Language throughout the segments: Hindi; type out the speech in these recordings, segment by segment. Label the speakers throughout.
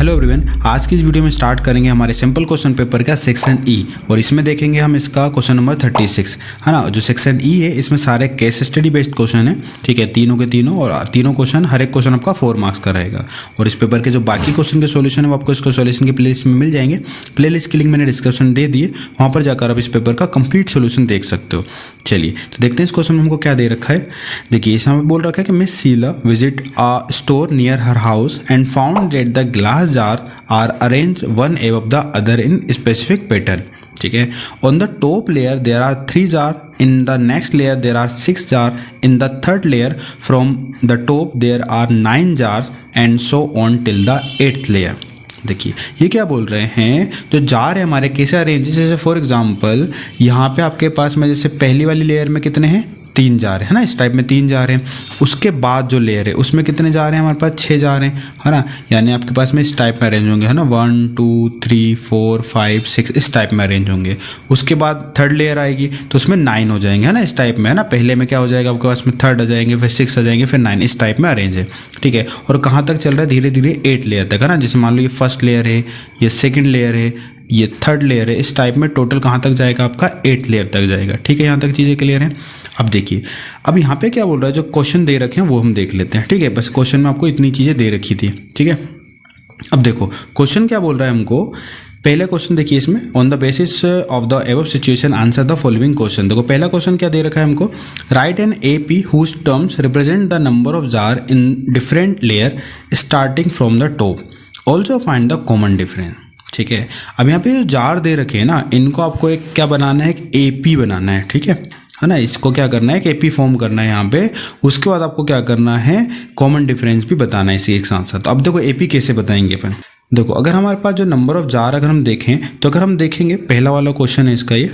Speaker 1: हेलो एवरीवन, आज की इस वीडियो में स्टार्ट करेंगे हमारे सिंपल क्वेश्चन पेपर का सेक्शन ई और इसमें देखेंगे हम इसका क्वेश्चन नंबर 36 है ना। जो सेक्शन ई है इसमें सारे केस स्टडी बेस्ड क्वेश्चन है, ठीक है, तीनों के तीनों, और तीनों क्वेश्चन हर एक क्वेश्चन आपका 4 मार्क्स का रहेगा। और इस पेपर के जो बाकी क्वेश्चन के सोल्यूशन है वो आपको इसको सोल्यूशन की प्लेलिस्ट में मिल जाएंगे। प्लेलिस्ट की लिंक मैंने डिस्क्रिप्शन दे दिए, वहाँ पर जाकर आप इस पेपर का कंप्लीट सोल्यूशन देख सकते हो। चलिए तो देखते हैं इस क्वेश्चन में हमको क्या दे रखा है। देखिए इसमें हमें बोल रखा है कि miss Sheela visit a store near her house and found that the glass jar are arranged one above the other in specific pattern, ठीक है। On the top layer there are 3 jar, in the next layer there are 6 jar, in the third layer from the top there are 9 jars and so on till the 8th layer। देखिए ये क्या बोल रहे हैं, जो जार है हमारे कैसे अरेंज, जैसे फॉर एग्जांपल यहाँ पे आपके पास में जैसे पहली वाली लेयर में कितने हैं 3 जार है ना, इस टाइप में 3 जार हैं। उसके बाद जो लेयर है उसमें कितने जार हैं हमारे पास 6 जार हैं, है ना। यानी आपके पास में इस टाइप में अरेंज होंगे, है ना, 1 2 3 4 5 6 इस टाइप में अरेंज होंगे। उसके बाद थर्ड लेयर आएगी तो उसमें 9 हो जाएंगे, है ना, इस टाइप में, है ना। पहले में क्या हो जाएगा आपके पास में थर्ड आ जाएंगे, फिर 6 आ जाएंगे, फिर 9 इस टाइप में अरेंज है, ठीक है। और कहाँ तक चल रहा है, धीरे धीरे 8 लेयर तक, है ना। जैसे मान लो ये फर्स्ट लेयर है, ये सेकेंड लेयर है, ये थर्ड लेयर है, इस टाइप में टोटल कहाँ तक जाएगा आपका 8 लेयर तक जाएगा, ठीक है। यहाँ तक चीज़ें क्लियर हैं। अब देखिए अब यहाँ पे क्या बोल रहा है, जो क्वेश्चन दे रखे हैं वो हम देख लेते हैं, ठीक है। बस क्वेश्चन में आपको इतनी चीज़ें दे रखी थी, ठीक है। अब देखो क्वेश्चन क्या बोल रहा है हमको। पहले क्वेश्चन देखिए इसमें, on the basis of the above situation answer the following question. देखो पहला क्वेश्चन क्या दे रखा है हमको, write an A P whose terms represent the number of jar in different layer starting from the top, also find the common difference, ठीक है। अब यहाँ पे जो जार दे रखे हैं ना, इनको आपको एक क्या बनाना है, एक एपी बनाना है, ठीक है ना। इसको क्या करना है, एक एपी फॉर्म करना है यहाँ पे। उसके बाद आपको क्या करना है, कॉमन डिफरेंस भी बताना है इसी एक साथ साथ। अब देखो एपी कैसे बताएंगे अपन। देखो अगर हमारे पास जो नंबर ऑफ जार अगर हम देखें तो अगर हम देखेंगे पहला वाला क्वेश्चन है इसका, ये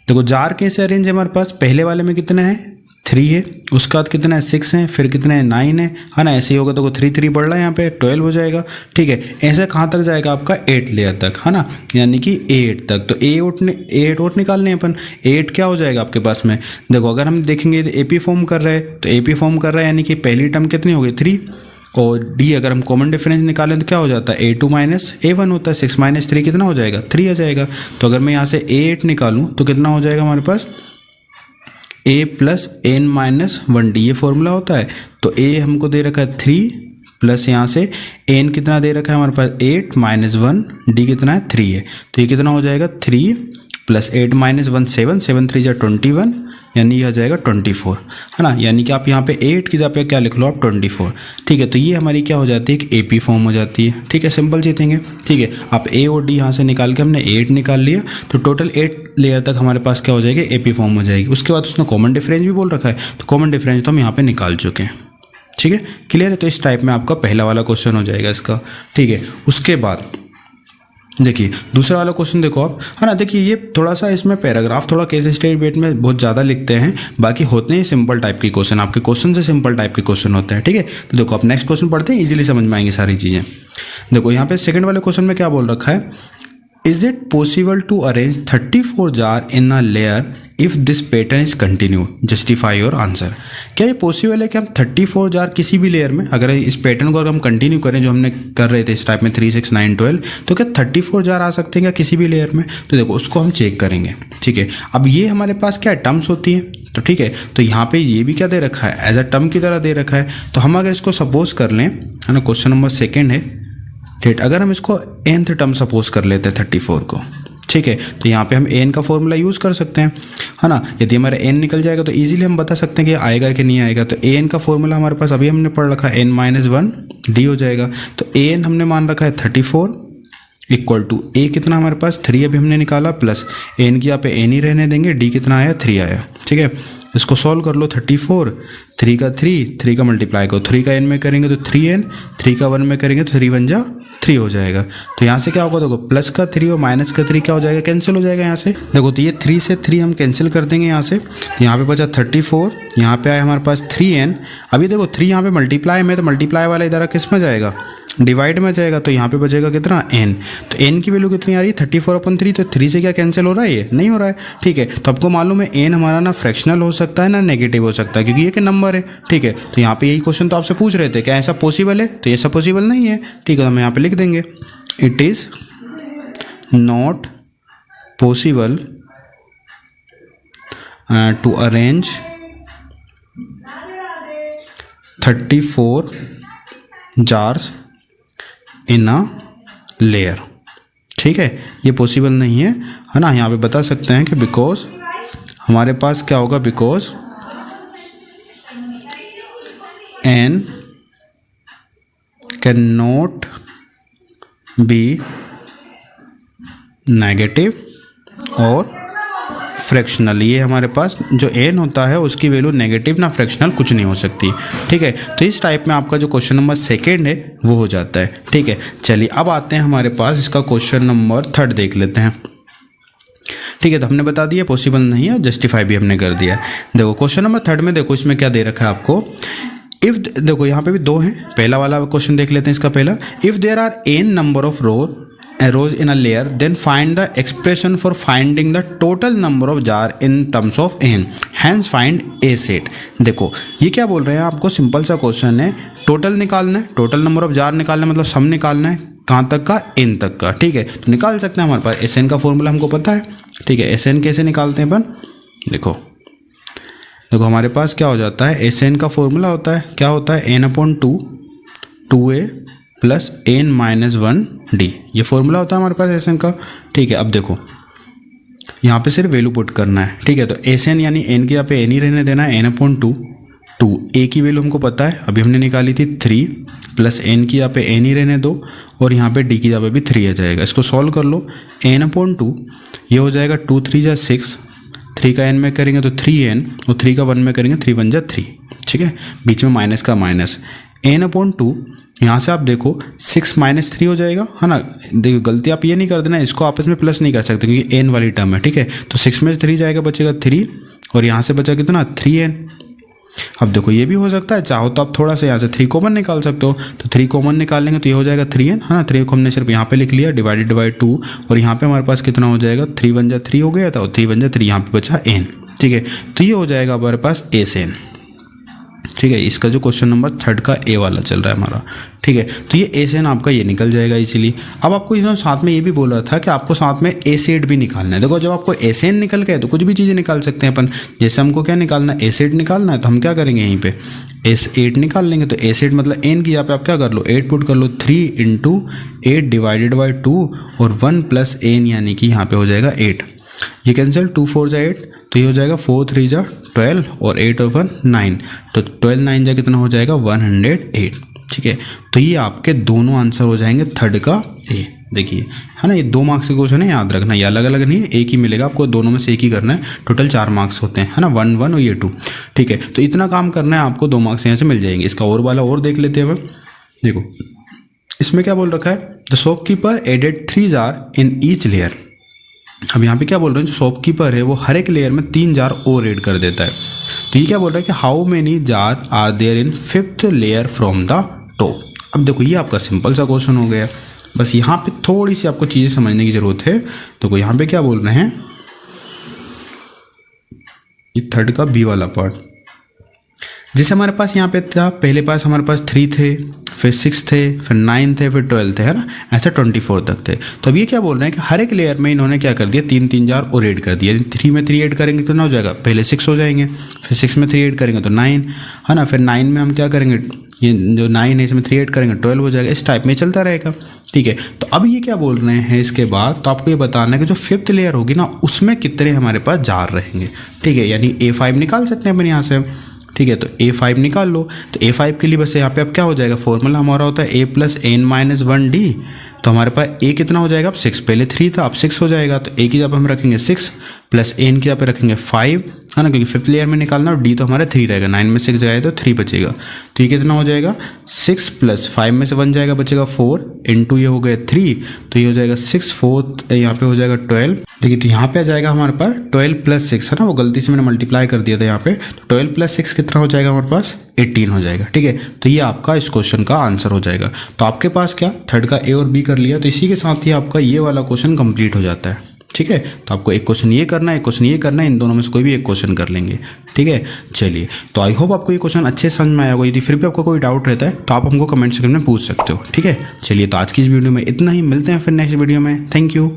Speaker 1: देखो जार कैसे अरेंज है हमारे पास, पहले वाले में कितने हैं 3 है, उसके बाद कितना है 6 है, फिर कितने हैं 9 है ना। ऐसे ही होगा तो 3 3 बढ़ रहा है, यहाँ पे 12 हो जाएगा, ठीक है। ऐसे कहाँ तक जाएगा आपका 8 लेयर तक, है ना, यानी कि 8 तक। तो 8 और निकालने हैं अपन, 8 क्या हो जाएगा आपके पास में। देखो अगर हम देखेंगे तो एपी फॉर्म कर रहे हैं, तो एपी फॉर्म कर रहा है यानी कि पहली टर्म कितनी हो गई 3, और डी अगर हम कॉमन डिफरेंस निकालें तो क्या हो जाता है A2 माइनस A1 होता है। 6 माइनस 3 कितना हो जाएगा 3 आ जाएगा। तो अगर मैं यहाँ से A8 निकालूँ तो कितना हो जाएगा हमारे पास a plus n minus 1d, ये फॉर्मूला होता है। तो a हमको दे रखा है 3 प्लस यहाँ से n कितना दे रखा है हमारे पास 8 माइनस 1, d कितना है 3 है। तो ये कितना हो जाएगा 3 प्लस 8 माइनस 1 7, 7 3 21, यानी यह हो जाएगा 24, है ना। यानी कि आप यहाँ पे 8 की जगह पे क्या लिख लो आप 24, ठीक है। तो ये हमारी क्या हो जाती है, एक एपी फॉर्म हो जाती है, ठीक है। सिंपल जीतेंगे, ठीक है। आप ए और डी यहाँ से निकाल के हमने 8 निकाल लिया, तो टोटल 8 लेयर तक हमारे पास क्या हो जाएगी, एपी फॉर्म हो जाएगी। उसके बाद उसने कॉमन डिफरेंस भी बोल रखा है, तो कॉमन डिफरेंस तो हम यहाँ पे निकाल चुके हैं, ठीक है, क्लियर है। तो इस टाइप में आपका पहला वाला क्वेश्चन हो जाएगा इसका, ठीक है। उसके बाद देखिए दूसरा वाला क्वेश्चन देखो आप, है ना। देखिए ये थोड़ा सा इसमें पैराग्राफ थोड़ा केस स्टडी बेट में बहुत ज़्यादा लिखते हैं, बाकी होते हैं सिंपल टाइप के क्वेश्चन, आपके क्वेश्चन से सिंपल टाइप के क्वेश्चन होते हैं, ठीक है। तो देखो आप नेक्स्ट क्वेश्चन पढ़ते हैं, इजीली समझ में आएंगी सारी चीज़ें। देखो यहाँ पे सेकंड वाले क्वेश्चन में क्या बोल रखा है, is it possible to arrange 34 jar in a layer if this pattern is continue, justify your answer. क्या ये पॉसिबल है कि हम 34 जार किसी भी लेयर में, अगर इस पैटर्न को अगर हम कंटिन्यू करें जो हमने कर रहे थे इस टाइप में 3 6 9 12, तो क्या 34 जार आ सकते हैं क्या किसी भी लेयर में। तो देखो उसको हम चेक करेंगे, ठीक है। अब ये हमारे पास क्या टर्म्स होती हैं, तो ठीक है। तो यहाँ पे ये भी क्या दे रखा है, एज अ टर्म की तरह दे रखा है। तो हम अगर इसको सपोज कर लें, है ना, क्वेश्चन नंबर 2 है, ठीक। अगर हम इसको nth टर्म सपोज कर लेते हैं 34 को, ठीक है, तो यहाँ पे हम n का फॉर्मूला यूज़ कर सकते हैं, है ना। यदि हमारा n निकल जाएगा तो इजीली हम बता सकते हैं कि आएगा कि नहीं आएगा। तो an का फॉर्मूला हमारे पास अभी हमने पढ़ रखा है n माइनस 1 d हो जाएगा। तो an हमने मान रखा है 34 इक्वल टू a कितना हमारे पास 3 अभी हमने निकाला, प्लस n की यहाँ पे n ही रहने देंगे, d कितना आया 3 आया, ठीक है। इसको सॉल्व कर लो, 34 3 का 3 का मल्टीप्लाई करो, 3 का n में करेंगे तो 3n, 3 का 1 में करेंगे तो 3 1 जा 3 हो जाएगा। तो यहाँ से क्या होगा, देखो प्लस का 3 और माइनस का 3 क्या हो जाएगा, कैंसिल हो जाएगा यहाँ से। देखो तो ये 3 से 3 हम कैंसिल कर देंगे यहाँ से, यहाँ पे बचा 34, यहाँ पे आया हमारे पास 3n। अभी देखो 3 यहाँ पे मल्टीप्लाई में, तो मल्टीप्लाई वाला इधर किस में जाएगा, डिवाइड में जाएगा। तो यहाँ पे बचेगा कितना n, तो n की वैल्यू कितनी आ रही है 34/3। तो 3 से क्या कैंसिल हो रहा है, ये नहीं हो रहा है, ठीक है। तो आपको मालूम है n हमारा ना फ्रैक्शनल हो सकता है ना नेगेटिव हो सकता है, क्योंकि ये कि नंबर नंबर है, ठीक है। तो यहाँ पे यही क्वेश्चन तो आपसे पूछ रहे थे, क्या ऐसा पॉसिबल है? तो ऐसा पॉसिबल नहीं है, ठीक है। तो हम यहाँ पे लिख देंगे it is not possible to arrange 34 jars in a layer, ठीक है। ये पॉसिबल नहीं है ना। यहाँ पे बता सकते हैं कि बिकॉज हमारे पास क्या होगा, because n can not be negative और फ्रैक्शनल। ये हमारे पास जो n होता है उसकी वैल्यू नेगेटिव ना फ्रैक्शनल कुछ नहीं हो सकती, ठीक है। तो इस टाइप में आपका जो क्वेश्चन नंबर सेकेंड है वो हो जाता है, ठीक है। चलिए अब आते हैं हमारे पास इसका क्वेश्चन नंबर थर्ड देख लेते हैं, ठीक है। तो हमने बता दिया पॉसिबल नहीं है, जस्टिफाई भी हमने कर दिया। देखो क्वेश्चन नंबर थर्ड में देखो इसमें क्या दे रखा है आपको। इफ देखो यहाँ पे भी दो हैं, पहला वाला क्वेश्चन देख लेते हैं इसका पहला। If there are n number of rows in a layer, then find the expression for finding the total number of jar in terms of n, hence find a set। देखो ये क्या बोल रहे हैं आपको, सिंपल सा क्वेश्चन है, टोटल निकालना है, टोटल नंबर ऑफ जार निकालना है, मतलब सम निकालना है, कहाँ तक का, n तक का, ठीक है। तो निकाल सकते हैं, हमारे पास Sn का फॉर्मूला हमको पता है, ठीक है। Sn कैसे निकालते हैं अपन, देखो हमारे पास क्या हो जाता है, Sn का फॉर्मूला होता है, क्या होता है, n/2 2a प्लस n-1d, ये फॉर्मूला होता है हमारे पास Sn का, ठीक है। अब देखो यहाँ पे सिर्फ वैल्यू पुट करना है, ठीक है। तो Sn यानी n की यहाँ पे n ही रहने देना है, n/2 2, a की वैल्यू हमको पता है, अभी हमने निकाली थी 3 प्लस n की यहाँ पे n ही रहने दो, और यहाँ पे d की यहाँ पे भी 3 आ जाएगा। इसको सॉल्व कर लो, n/2 ये हो जाएगा 2 3 जा 6, 3 का n में करेंगे तो 3n, और 3 का 1 में करेंगे 3 1 जा 3, ठीक है। बीच में माइनस का माइनस, n/2 यहाँ से आप देखो 6 - 3 हो जाएगा, है ना। देखो गलती आप ये नहीं कर देना, इसको आपस में प्लस नहीं कर सकते क्योंकि n वाली टर्म है, ठीक है। तो 6 में 3 जाएगा, बचेगा 3, और यहाँ से बचा कितना 3n। अब देखो ये भी हो सकता है, चाहो तो आप थोड़ा सा यहाँ से 3 कॉमन निकाल सकते हो, तो 3 कॉमन निकालेंगे तो ये हो जाएगा 3n, है ना। 3 को हमने सिर्फ यहाँ पे लिख लिया, डिवाइडेड बाई 2, और यहाँ पे हमारे पास कितना हो जाएगा, 3 1 जा 3 हो गया था, और 3 1 जा 3 यहाँ पे बचा n, ठीक है। तो ये हो जाएगा हमारे पास Sn, ठीक है। इसका जो क्वेश्चन नंबर थर्ड का ए वाला चल रहा है हमारा, ठीक है। तो ये Sn आपका ये निकल जाएगा इसीलिए। अब आपको इन्होंने साथ में ये भी बोला था कि आपको साथ में A-सेट भी निकालना है। देखो जब आपको Sn निकल गए तो कुछ भी चीज़ें निकाल सकते हैं अपन, जैसे हमको क्या निकालना है, A-सेट निकालना है, तो हम क्या करेंगे यहीं पे S8 निकाल लेंगे। तो A-सेट मतलब n की यहाँ पे आप क्या कर लो, 8 पुट कर लो, 3 × 8 डिवाइडेड बाई 2 और 1 प्लस n यानी कि यहाँ पे हो जाएगा 8, ये कैंसिल, 2 4 जा 8, तो ये हो जाएगा 4 3 जा 12 और 8 और 1 9, तो 12 9 जा कितना हो जाएगा 108, ठीक है। तो ये आपके दोनों आंसर हो जाएंगे थर्ड का ए, देखिए, है ना। ये 2 मार्क्स के क्वेश्चन है, याद रखना, ये अलग अलग नहीं है, एक ही मिलेगा आपको, दोनों में से एक ही करना है। टोटल 4 मार्क्स होते हैं, है ना, 1 1 और ये 2, ठीक है। तो इतना काम करना है आपको, 2 मार्क्स यहाँ से मिल जाएंगे। इसका और वाला और देख लेते हैं। देखो इसमें क्या बोल रखा है, the shopkeeper added 3 jar in each layer. अब यहाँ पे क्या बोल रहे हैं, जो शॉपकीपर है वो हर एक लेयर में 3 जार और ऐड कर देता है। तो ये क्या बोल रहा है कि how many jar are there in 5th layer from the top. अब देखो ये आपका सिंपल सा क्वेश्चन हो गया, बस यहाँ पे थोड़ी सी आपको चीज़ें समझने की ज़रूरत है। तो यहाँ पे क्या बोल रहे हैं, ये थर्ड का बी वाला पार्ट, जैसे हमारे पास यहाँ पे था, पहले पास हमारे पास 3 थे, फिर 6 थे, फिर 9 थे, फिर 12 थे, है ना, ऐसा 24 तक थे। तो अब ये क्या बोल रहे हैं कि हर एक लेयर में इन्होंने क्या कर दिया, 3 3 जार और ऐड कर दिया। 3 में 3 ऐड करेंगे तो 9 हो जाएगा, पहले 6 हो जाएंगे, फिर 6 में 3 ऐड करेंगे तो 9, है ना, फिर 9 में हम क्या करेंगे, ये जो 9 है इसमें 3 ऐड करेंगे 12 हो जाएगा। इस टाइप में चलता रहेगा, ठीक है। तो अब ये क्या बोल रहे हैं, इसके बाद तो आपको ये बताना है कि जो 5th लेयर होगी ना उसमें कितने हमारे पास जार रहेंगे, ठीक है। यानी A5 निकाल सकते हैं अपन यहाँ से, ठीक है। तो A5 निकाल लो। तो A5 के लिए बस यहाँ पे अब क्या हो जाएगा, फॉर्मूला हमारा होता है A + n-1d। तो हमारे पास A कितना हो जाएगा, अब 6, पहले 3 था, अब 6 हो जाएगा। तो A की जगह हम रखेंगे 6 प्लस n की यहाँ पे रखेंगे 5, है ना, क्योंकि 5th लेयर में निकालना, और D तो हमारा 3 रहेगा, 9 में 6 जाएगा तो 3 बचेगा। तो ये कितना हो जाएगा, 6 + 5 में से 1 जाएगा, बचेगा 4 × ये हो गया 3, तो ये हो जाएगा 6 4 यहाँ पे हो जाएगा 12, ठीक है। तो यहाँ पे आ जाएगा हमारे पास 12 + 6, है ना, वो गलती से मैंने मल्टीप्लाई कर दिया था यहाँ पे। तो 12 + 6 कितना हो जाएगा हमारे पास, 18 हो जाएगा, ठीक है। तो ये आपका इस क्वेश्चन का आंसर हो जाएगा। तो आपके पास क्या, थर्ड का ए और बी कर लिया, तो इसी के साथ ही आपका ये वाला क्वेश्चन कंप्लीट हो जाता है, ठीक है। तो आपको एक क्वेश्चन ये करना है, एक क्वेश्चन ये करना है, इन दोनों में से कोई भी एक क्वेश्चन कर लेंगे, ठीक है। चलिए, तो आई होप आपको ये क्वेश्चन अच्छे समझ में आया होगा। यदि फिर भी आपको कोई डाउट रहता है तो आप हमको कमेंट सेक्शन में पूछ सकते हो, ठीक है। चलिए, तो आज की इस वीडियो में इतना ही, मिलते हैं फिर नेक्स्ट वीडियो में। Thank you.